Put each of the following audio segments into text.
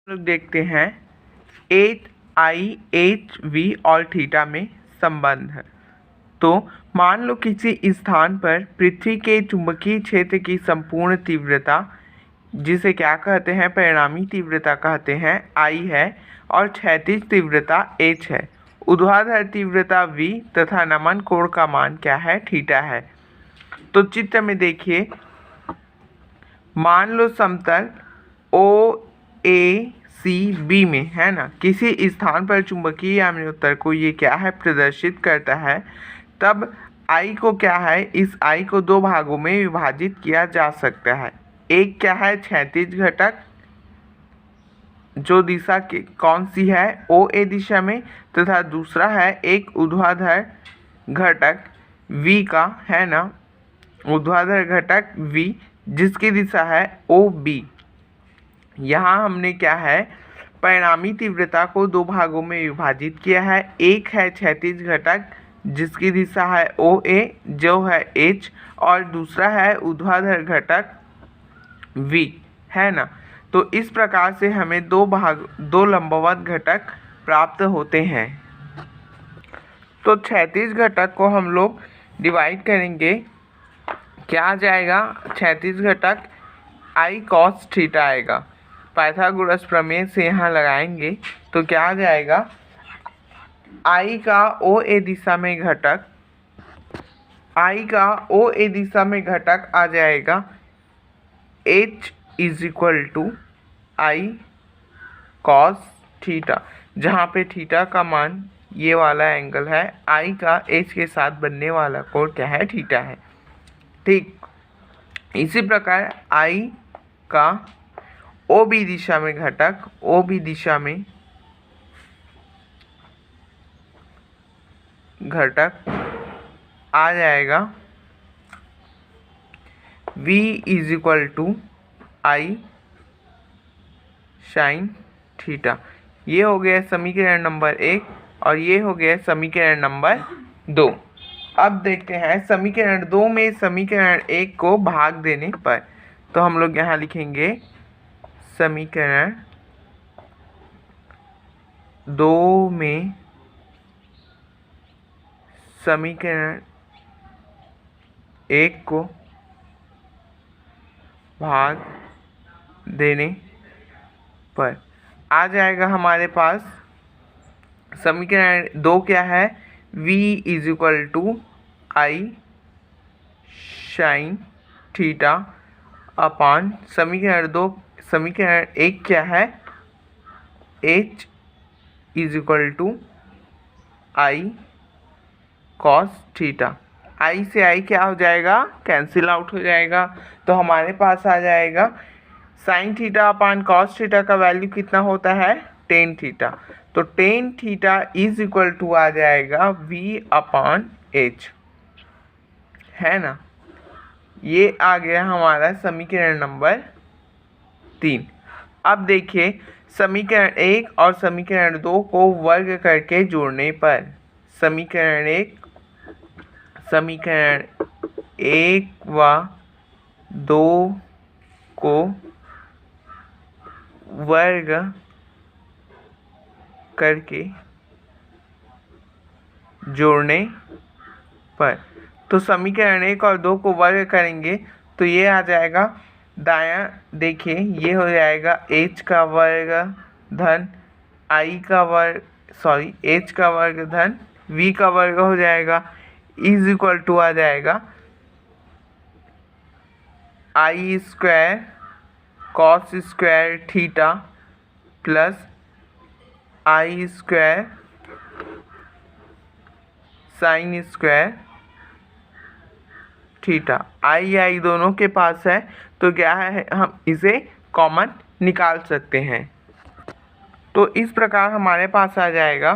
लोग देखते हैं एच आई एच वी और थीटा में संबंध है। तो मान लो किसी स्थान पर पृथ्वी के चुंबकीय क्षेत्र की संपूर्ण तीव्रता, जिसे क्या कहते हैं, परिणामी तीव्रता कहते हैं, आई है और क्षैतिज तीव्रता एच है। ऊर्ध्वाधर तीव्रता वी तथा नमन कोण का मान क्या है, थीटा है। तो चित्र में देखिए, मान लो समतल ओ ए सी बी में है ना, किसी स्थान पर चुंबकीय आवेश को ये क्या है, प्रदर्शित करता है। तब आई को क्या है, इस आई को दो भागों में विभाजित किया जा सकता है। एक क्या है, क्षैतिज घटक, जो दिशा की कौन सी है, ओ ए दिशा में, तथा दूसरा है एक ऊर्ध्वाधर घटक v का, है ना, ऊर्ध्वाधर घटक v जिसकी दिशा है ओ बी। यहाँ हमने क्या है, परिणामी तीव्रता को दो भागों में विभाजित किया है। एक है क्षैतिज घटक जिसकी दिशा है ओ ए जो है h, और दूसरा है ऊर्ध्वाधर घटक v, है ना। तो इस प्रकार से हमें दो लंबवत घटक प्राप्त होते हैं। तो क्षैतिज घटक को हम लोग डिवाइड करेंगे, क्या आ जाएगा, क्षैतिज घटक आई कॉस थीटा आएगा। पाइथागोरस प्रमेय से यहाँ लगाएंगे तो क्या आ जाएगा, आई का ओ ए दिशा में घटक, आई का ओ ए दिशा में घटक आ जाएगा h is equal to I cos theta, जहाँ पे थीटा का मान ये वाला एंगल है, आई का h के साथ बनने वाला कोण क्या है, थीटा है। ठीक, इसी प्रकार आई का ओ बी दिशा में घटक, ओ बी दिशा में घटक आ जाएगा v is equal to I sine theta. ये हो गया समीकरण नंबर 1 और ये हो गया समीकरण नंबर 2। अब देखते हैं समीकरण 2 में समीकरण 1 को भाग देने पर, तो हम लोग यहाँ लिखेंगे समीकरण 2 में समीकरण 1 को भाग देने पर आ जाएगा हमारे पास समीकरण 2 क्या है, v is equal to I sine theta upon समीकरण 1 क्या है, h is equal to I cos theta. I से आई क्या हो जाएगा, कैंसिल आउट हो जाएगा। तो हमारे पास आ जाएगा sine theta upon cos theta का वैल्यू कितना होता है, टेन थीटा। तो tan theta is equal to आ जाएगा v अपान h, है ना। ये आ गया हमारा समीकरण नंबर 3। अब देखिए समीकरण 1 और समीकरण 2 को वर्ग करके जोड़ने पर, समीकरण 1 व 2 को वर्ग करके जोड़ने पर, तो समीकरण 1 और 2 को वर्ग करेंगे तो ये आ जाएगा, दायां देखिए ये हो जाएगा h का वर्ग धन i का वर्ग, h का वर्ग धन v का वर्ग हो जाएगा, इज इक्वल टू आ जाएगा I square cos square theta plus I square sine square theta. I दोनों के पास है तो क्या है, हम इसे कॉमन निकाल सकते हैं। तो इस प्रकार हमारे पास आ जाएगा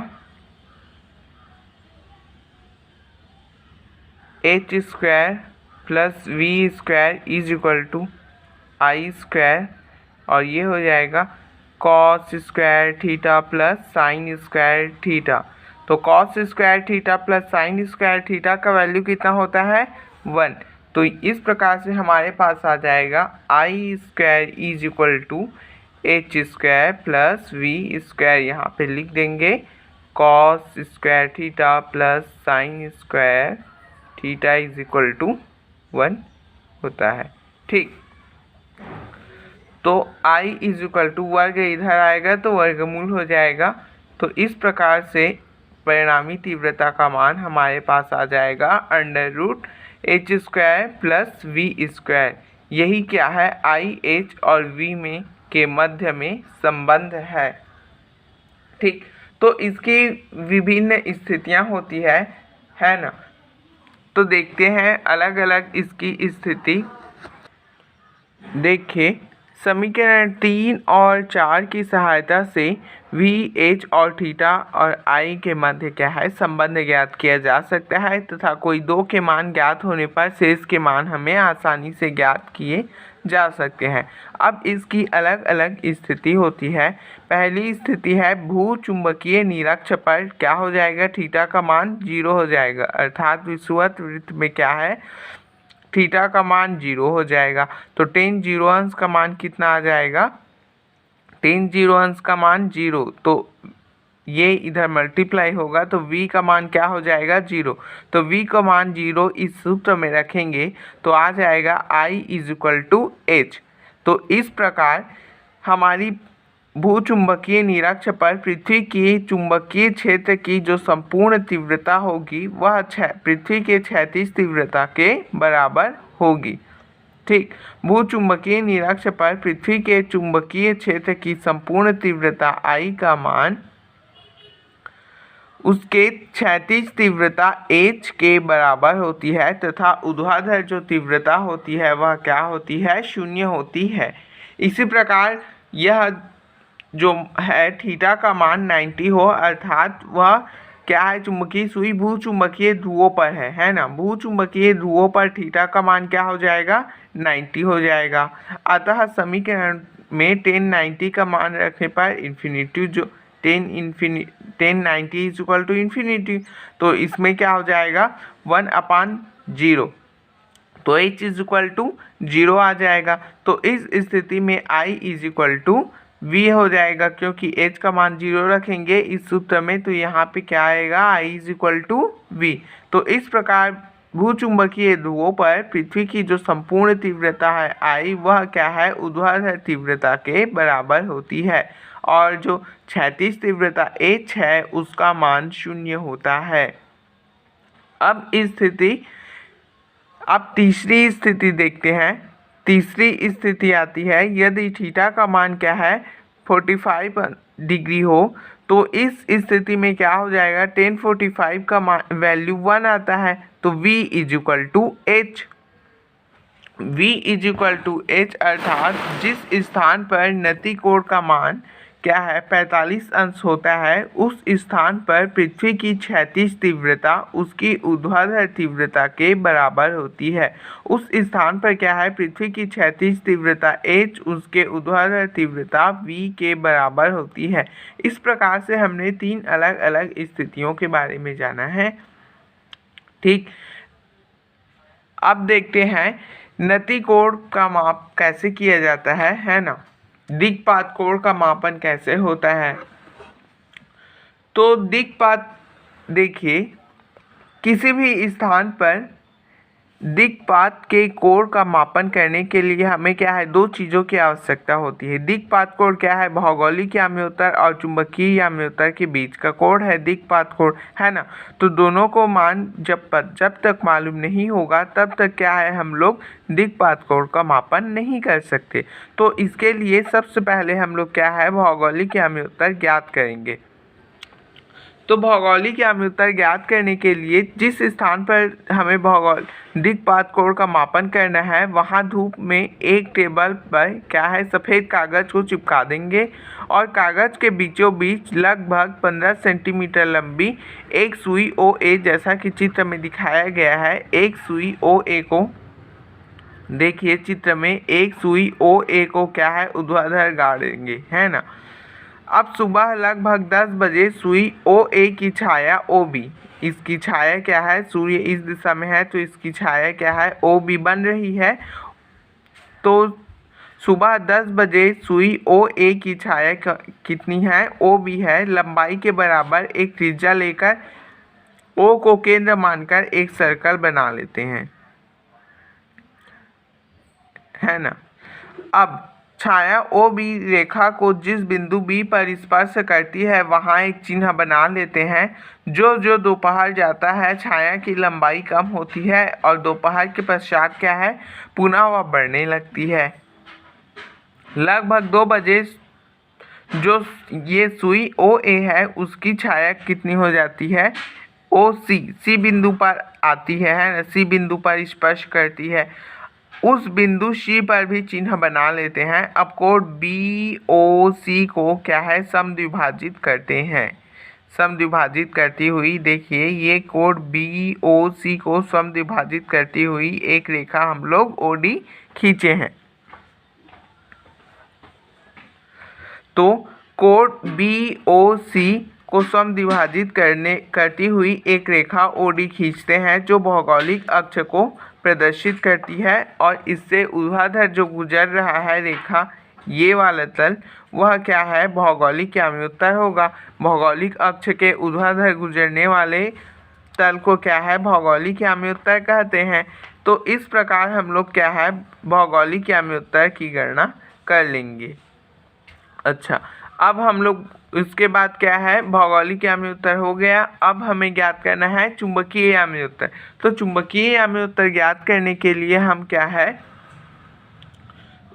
h square plus V square is equal to I square, और ये हो जाएगा cos square theta plus sine square theta. तो cos square theta plus sine square theta का वैल्यू कितना होता है, 1। तो इस प्रकार से हमारे पास आ जाएगा I square is equal to H square plus V square, यहाँ पे लिख देंगे cos square theta plus sine square theta is equal to 1 होता है। ठीक, तो I इज इक्वल टू वर्ग इधर आएगा तो वर्गमूल हो जाएगा। तो इस प्रकार से परिणामी तीव्रता का मान हमारे पास आ जाएगा under root H square plus V square. यही क्या है, I, H और V में के मध्य में संबंध है। ठीक, तो इसकी विभिन्न स्थितियां होती है ना। तो देखते हैं अलग अलग इसकी स्थिति। देखिए, समीकरण 3 और 4 की सहायता से V, H और थीटा और I के मध्य क्या है, संबंध ज्ञात किया जा सकता है तथा कोई दो के मान ज्ञात होने पर शेष के मान हमें आसानी से ज्ञात किए जा सकते हैं। अब इसकी अलग अलग स्थिति होती है। पहली स्थिति है भूचुंबकीय निरक्ष पर क्या हो जाएगा, थीटा का मान 0 हो जाएगा, अर्थात विषुवत वृत्त में क्या है, थीटा का मान 0 हो जाएगा। तो tan 0 अंश का मान कितना आ जाएगा, tan 0 अंश का मान 0, तो ये इधर मल्टीप्लाई होगा तो v का मान क्या हो जाएगा, 0। तो v का मान 0 इस सूत्र में रखेंगे तो आ जाएगा I is equal to H। तो इस प्रकार हमारी भूचुंबकीय निरक्ष पर पृथ्वी की चुंबकीय क्षेत्र की जो संपूर्ण तीव्रता होगी वह पृथ्वी के क्षैतिज तीव्रता के बराबर होगी। ठीक, भूचुंबकीय निरक्ष पर पृथ्वी के चुंबकीय क्षेत्र की संपूर्ण तीव्रता I का मान उसके क्षैतिज तीव्रता H के बराबर होती है तथा ऊर्ध्वाधर जो तीव्रता होती है वह क्या होती है, 0 होती है। इसी प्रकार यह जो है थीटा का मान 90 हो, अर्थात वह क्या है, चुंबकीय सुई भूचुंबकीय ध्रुवों पर है ना। भूचुंबकीय ध्रुवों पर थीटा का मान क्या हो जाएगा, 90 हो जाएगा। अतः समीकरण में tan 90 का मान रखने पर इन्फिनिटी जो tan 90 is equal to infinity, तो इसमें क्या हो जाएगा 1/0, तो h इज इक्वल टू 0 आ जाएगा। तो इस स्थिति में I is equal to V हो जाएगा, क्योंकि h का मान 0 रखेंगे इस सूत्र में, तो यहाँ पे क्या आएगा, I is equal to V। तो इस प्रकार भूचुंबकीय ध्रुवों पर पृथ्वी की जो संपूर्ण तीव्रता है I वह क्या है, ऊर्ध्वाधर तीव्रता के बराबर होती है और जो क्षैतिज तीव्रता H है उसका मान 0 होता है। अब तीसरी स्थिति देखते हैं। तीसरी स्थिति आती है यदि थीटा का मान क्या है 45 डिग्री हो, तो इस स्थिति में क्या हो जाएगा, tan 45 का वैल्यू 1 आता है, तो V is equal to H। V is equal to H अर्थात जिस स्थान पर नति कोण का मान क्या है 45 अंश होता है, उस स्थान पर पृथ्वी की क्षैतिज तीव्रता उसकी ऊर्ध्वाधर तीव्रता के बराबर होती है। उस स्थान पर क्या है, पृथ्वी की क्षैतिज तीव्रता H उसके ऊर्ध्वाधर तीव्रता V के बराबर होती है। इस प्रकार से हमने 3 अलग अलग स्थितियों के बारे में जाना है। ठीक, अब देखते हैं नति कोण का माप कैसे किया जाता है ना। दिक्पात कोण का मापन कैसे होता है, तो दिक्पात देखिए, किसी भी स्थान पर दिक्पात के कोण का मापन करने के लिए हमें क्या है, 2 चीज़ों की आवश्यकता होती है। दिक्पात कोण क्या है, भौगोलिक याम्योत्तर और चुंबकीय याम्योत्तर के बीच का कोण है दिक्पात कोण, है ना। तो दोनों को मान जब तक मालूम नहीं होगा तब तक क्या है, हम लोग दिक्पात कोण का मापन नहीं कर सकते। तो इसके लिए सबसे पहले हम लोग क्या है, भौगोलिक याम्योत्तर ज्ञात करेंगे। तो भौगोलिक याम्योत्तर ज्ञात करने के लिए जिस स्थान पर हमें दिक्पात कोण का मापन करना है वहाँ धूप में एक टेबल पर क्या है, सफ़ेद कागज़ को चिपका देंगे और कागज़ के बीचों बीच लगभग 15 सेंटीमीटर लंबी एक सुई OA, जैसा कि चित्र में दिखाया गया है, एक सुई OA को देखिए, चित्र में एक सुई OA को क्या है, ऊर्ध्वाधर गाड़ेंगे, है ना। अब सुबह लगभग 10 बजे सुई OA की छाया OB, इसकी छाया क्या है, सूर्य इस दिशा में है तो इसकी छाया क्या है, OB बन रही है। तो सुबह 10 बजे सुई ओ ए की छाया कितनी है, ओ बी है, लंबाई के बराबर एक त्रिज्या लेकर ओ को केंद्र मानकर एक सर्कल बना लेते हैं, है ना। अब छाया ओ बी रेखा को जिस बिंदु बी पर स्पर्श करती है वहां एक चिन्ह बना लेते हैं। जो जो दोपहर जाता है छाया की लंबाई कम होती है और दोपहर के पश्चात क्या है, पुनः वह बढ़ने लगती है। लगभग 2 बजे जो ये सुई ओ ए है उसकी छाया कितनी हो जाती है, ओ सी बिंदु पर आती है ना, सी बिंदु पर स्पर्श करती है। उस बिंदु सी पर भी चिन्ह बना लेते हैं। अब कोड बी ओ सी को क्या है, समद्विभाजित करते हैं। समद्विभाजित करती हुई देखिए ये कोड बी ओ सी को समद्विभाजित करती हुई एक रेखा हम लोग ओ डी खींचे हैं। तो कोड बी ओ सी को समद्विभाजित करती हुई एक रेखा ओ डी खींचते हैं जो भौगोलिक अक्ष को प्रदर्शित करती है और इससे ऊर्ध्वाधर जो गुजर रहा है रेखा ये वाला तल वह क्या है, भौगोलिक याम्योत्तर होगा। भौगोलिक अक्ष के ऊर्ध्वाधर गुजरने वाले तल को क्या है, भौगोलिक याम्योत्तर कहते हैं। तो इस प्रकार हम लोग क्या है, भौगोलिक याम्योत्तर की गणना कर लेंगे। अच्छा, अब हम लोग इसके बाद क्या है, भौगोलिक याम्योत्तर हो गया। अब हमें ज्ञात करना है चुंबकीय याम्योत्तर। तो चुंबकीय याम्योत्तर ज्ञात करने के लिए हम क्या है,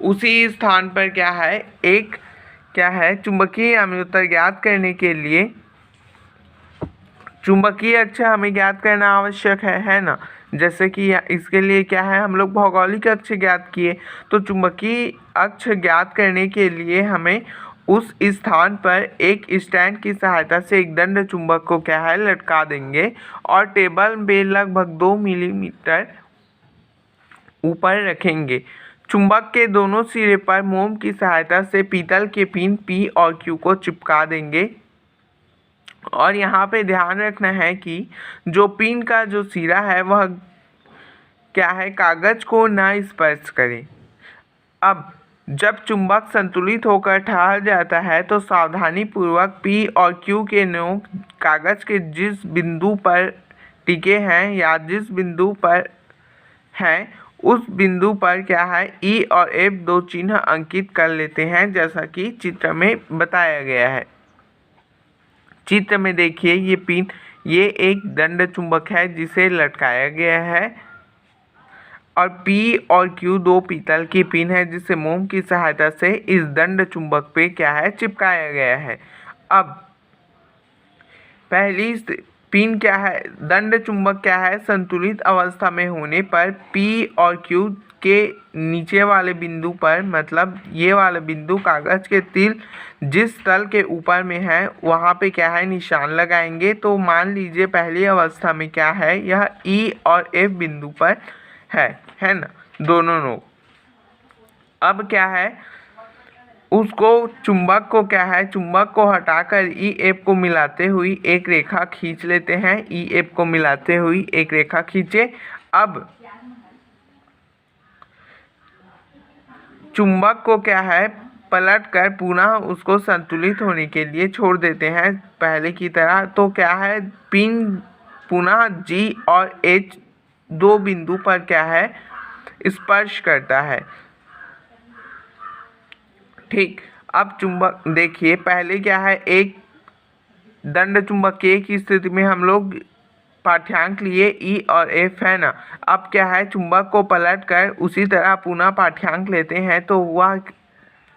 उसी स्थान पर क्या है, एक क्या है, चुंबकीय याम्योत्तर ज्ञात करने के लिए चुंबकीय अक्ष हमें ज्ञात करना आवश्यक है ना। जैसे कि इसके लिए क्या है, हम लोग भौगोलिक अक्ष ज्ञात किए, तो चुंबकीय अक्ष ज्ञात करने के लिए हमें उस स्थान पर एक स्टैंड की सहायता से एक दंड चुंबक को क्या है, लटका देंगे और टेबल में लगभग 2 मिलीमीटर ऊपर रखेंगे। चुंबक के दोनों सिरे पर मोम की सहायता से पीतल के पिन P और Q को चिपका देंगे। और यहाँ पे ध्यान रखना है कि जो पिन का जो सिरा है वह क्या है, कागज को ना स्पर्श करे। अब जब चुंबक संतुलित होकर ठहर जाता है तो सावधानी पूर्वक P और Q के नोक कागज के जिस बिंदु पर टिके हैं या जिस बिंदु पर हैं उस बिंदु पर क्या है, E और F दो चिन्ह अंकित कर लेते हैं जैसा कि चित्र में बताया गया है। चित्र में देखिए ये पिन, ये एक दंड चुंबक है जिसे लटकाया गया है और P और Q दो पीतल की पिन है जिसे मोम की सहायता से इस दंड चुंबक पे क्या है, चिपकाया गया है। अब पहली पिन क्या है, दंड चुंबक क्या है, संतुलित अवस्था में होने पर P और Q के नीचे वाले बिंदु पर, मतलब ये वाला बिंदु कागज के तिल जिस तल के ऊपर में है वहाँ पे क्या है, निशान लगाएंगे। तो मान लीजिए पहली अवस्था में क्या है, यह E और F बिंदु पर है ना, दोनों नोक। अब क्या है, उसको चुंबक को क्या है, चुंबक को हटाकर EF को मिलाते हुई एक रेखा खींच लेते हैं। EF को मिलाते हुई एक रेखा खींचे। अब चुंबक को क्या है, पलट कर पुनः उसको संतुलित होने के लिए छोड़ देते हैं पहले की तरह। तो क्या है, पिन पुनः G और H दो बिंदु पर क्या है, स्पर्श करता है। ठीक, अब चुंबक देखिए पहले क्या है, एक दंड चुंबक की स्थिति में हम लोग पाठ्यांक लिए E और F है ना। अब क्या है, चुंबक को पलट कर उसी तरह पुनः पाठ्यांक लेते हैं तो वह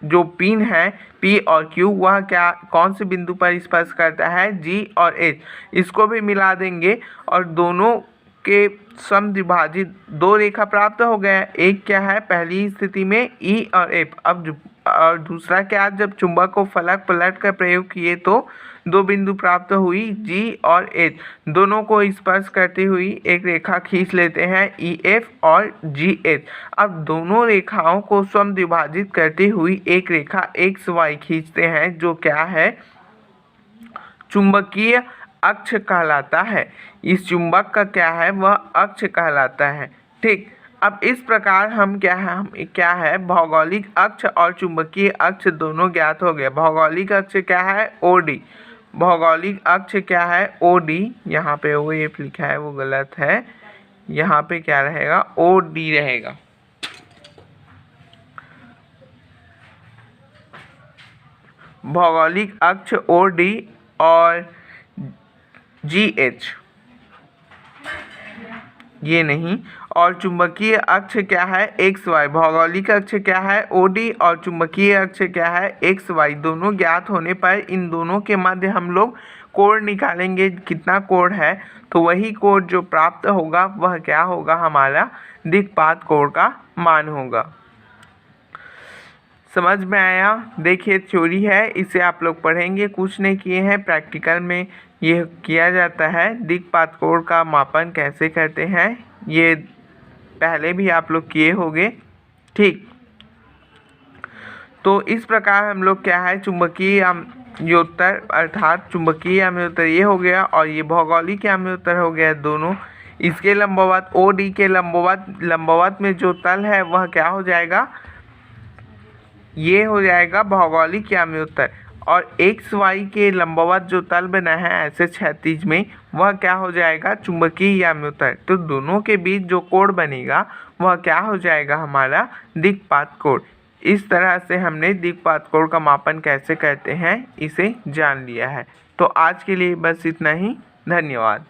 जो पिन है P और Q वह क्या, कौन से बिंदु पर स्पर्श करता है, G और H। इसको भी मिला देंगे और दोनों के समद्विभाजित दो रेखा प्राप्त हो गया। एक क्या है, पहली स्थिति में E और F। अब और दूसरा क्या, जब चुंबक को फलक पलट कर प्रयोग किए तो दो बिंदु प्राप्त हुई G और H, दोनों को स्पर्श करती हुई एक रेखा खींच लेते हैं EF और GH। अब दोनों रेखाओं को समद्विभाजित करती हुई एक रेखा XY खींचते हैं जो क्या है, चुंबकीय अक्ष कहलाता है। इस चुंबक का क्या है, वह अक्ष कहलाता है। ठीक, अब इस प्रकार हम क्या है भौगोलिक अक्ष और चुंबकीय अक्ष दोनों ज्ञात हो गए। भौगोलिक अक्ष क्या है OD, भौगोलिक अक्ष क्या है OD, यहाँ पे OF लिखा है वो गलत है, यहाँ पे क्या रहेगा OD रहेगा। भौगोलिक अक्ष OD और GH ये नहीं, और चुंबकीय अक्ष क्या है XY। भौगोलिक अक्ष क्या है OD और चुंबकीय अक्ष क्या है XY। दोनों ज्ञात होने पर इन दोनों के मध्य हम लोग कोण निकालेंगे, कितना कोण है, तो वही कोण जो प्राप्त होगा वह क्या होगा हमारा दिक्पात कोण का मान होगा। समझ में आया? देखिए थ्योरी है, इसे आप लोग पढ़ेंगे, कुछ नहीं किए हैं, प्रैक्टिकल में ये किया जाता है। दिक्पात कोण का मापन कैसे करते हैं ये पहले भी आप लोग किए होंगे, ठीक। तो इस प्रकार हम लोग क्या है चुंबकीय आम्योत्तर अर्थात चुंबकीय आम्योत्तर ये हो गया और ये भौगोलिक आम्योत्तर हो गया दोनों। इसके लंबवत OD के लंबवत में जो तल है वह क्या हो जाएगा, ये हो जाएगा भौगोलिक आम्योत्तर, और XY के लंबवत जो तल बना है ऐसे क्षैतिज में वह क्या हो जाएगा चुंबकीय आम्योत्तर। तो दोनों के बीच जो कोण बनेगा वह क्या हो जाएगा हमारा दिक्पात कोण। इस तरह से हमने दिक्पात कोण का मापन कैसे करते हैं इसे जान लिया है। तो आज के लिए बस इतना ही, धन्यवाद।